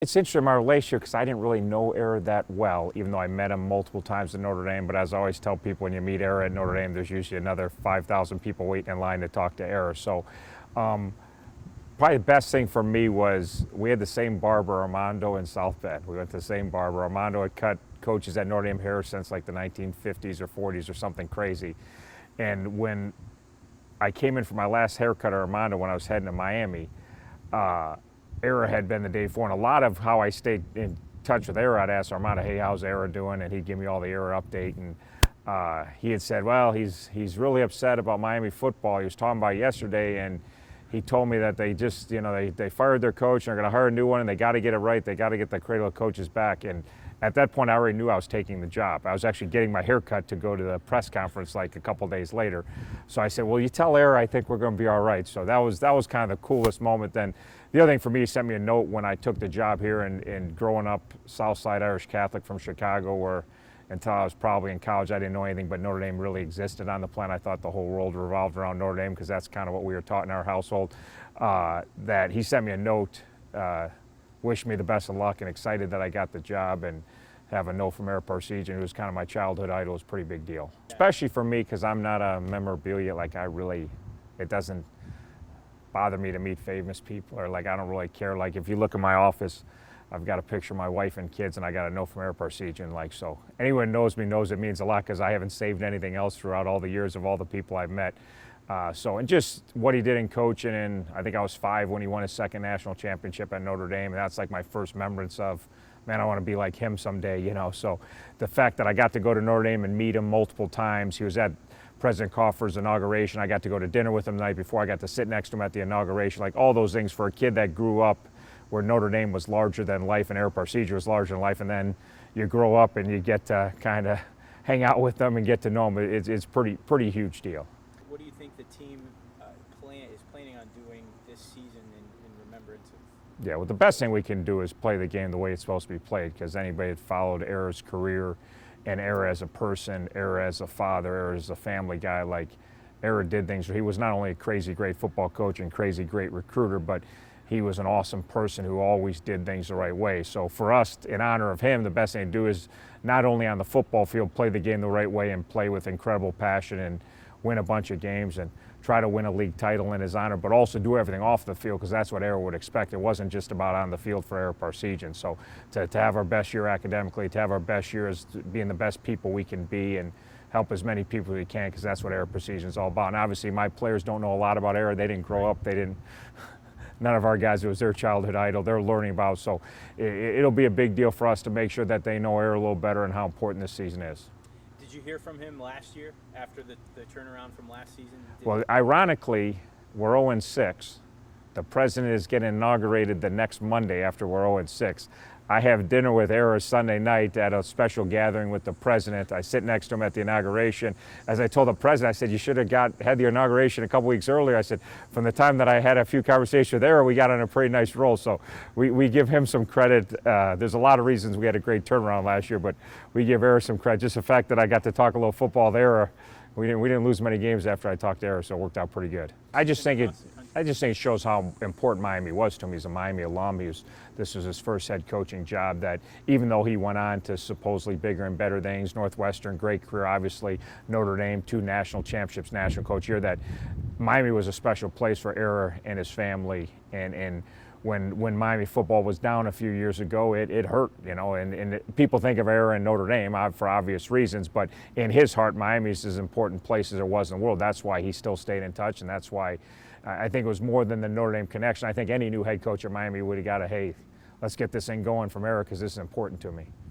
It's interesting, my relationship, because I didn't really know Ara that well, even though I met him multiple times at Notre Dame. But as I always tell people, when you meet Ara at Notre Dame, there's usually another 5,000 people waiting in line to talk to Ara. So um, probably the best thing for me was we had the same barber, Armando, in South Bend. We went to the same barber. Armando had cut coaches at Notre Dame hair since like the 1950s or 40s or something crazy. And when I came in for my last haircut at Armando when I was heading to Miami, Ara had been the day before, and a lot of how I stayed in touch with Ara, I'd ask Armando, hey, how's Ara doing? And he'd give me all the Ara update. And he had said, well, he's really upset about Miami football. He was talking about yesterday, and he told me that they just, they fired their coach and they're going to hire a new one, and they got to get it right. They got to get the cradle of coaches back. And at that point, I already knew I was taking the job. I was actually getting my hair cut to go to the press conference like a couple days later. So I said, well, you tell Ara I think we're going to be all right. So that was kind of the coolest moment. Then the other thing for me, he sent me a note when I took the job here, and growing up Southside Irish Catholic from Chicago, where until I was probably in college, I didn't know anything but Notre Dame really existed on the planet. I thought the whole world revolved around Notre Dame because that's kind of what we were taught in our household. That he sent me a note, wished me the best of luck, and excited that I got the job, and have a note from Ara Parseghian, who was kind of my childhood idol. It was a pretty big deal, especially for me because I'm not a memorabilia. It doesn't bother me to meet famous people, or like I don't really care. Like if you look in my office, I've got a picture of my wife and kids, and I got a note from Ara Parseghian. Like, so anyone who knows me knows it means a lot because I haven't saved anything else throughout all the years of all the people I've met. And just what he did in coaching, and I think I was 5 when he won his second national championship at Notre Dame, and that's like my first remembrance of, man, I want to be like him someday, So the fact that I got to go to Notre Dame and meet him multiple times, he was at President Coffer's inauguration. I got to go to dinner with him the night before. I got to sit next to him at the inauguration. Like all those things for a kid that grew up where Notre Dame was larger than life and Ara Parseghian was larger than life, and then you grow up and you get to kind of hang out with them and get to know them. It's pretty huge deal. What do you think the team is planning on doing this season in remembrance of? Yeah, well, the best thing we can do is play the game the way it's supposed to be played, because anybody that followed Ara's career and Ara as a person, Ara as a father, Ara as a family guy, like Ara did things. He was not only a crazy great football coach and crazy great recruiter, but he was an awesome person who always did things the right way. So for us, in honor of him, the best thing to do is not only on the football field, play the game the right way and play with incredible passion and win a bunch of games and try to win a league title in his honor, but also do everything off the field, because that's what Ara would expect. It wasn't just about on the field for Ara Parseghian. So to have our best year academically, to have our best year as being the best people we can be, and help as many people as we can, because that's what Ara Parseghian is all about. And obviously my players don't know a lot about Ara. They didn't grow up. None of our guys, it was their childhood idol. They're learning about. So it'll be a big deal for us to make sure that they know Ara a little better and how important this season is. Did you hear from him last year after the turnaround from last season? Well, ironically, we're 0-6. The president is getting inaugurated the next Monday after we're 0-6. I have dinner with Ara Sunday night at a special gathering with the president. I sit next to him at the inauguration. As I told the president, I said, you should have had the inauguration a couple weeks earlier. I said, from the time that I had a few conversations with Ara, we got on a pretty nice roll. So we give him some credit. There's a lot of reasons we had a great turnaround last year, but we give Ara some credit. Just the fact that I got to talk a little football with Ara, we didn't lose many games after I talked to Ara, so it worked out pretty good. I just think it shows how important Miami was to him. He's a Miami alum. This was his first head coaching job, that even though he went on to supposedly bigger and better things, Northwestern, great career, obviously, Notre Dame, 2 national championships, national coach year, that Miami was a special place for Ara and his family. And when Miami football was down a few years ago, it hurt, and people think of Ara and Notre Dame for obvious reasons, but in his heart, Miami is as important place as it was in the world. That's why he still stayed in touch, and that's why I think it was more than the Notre Dame connection. I think any new head coach at Miami would have got hey, let's get this thing going from Ara because this is important to me.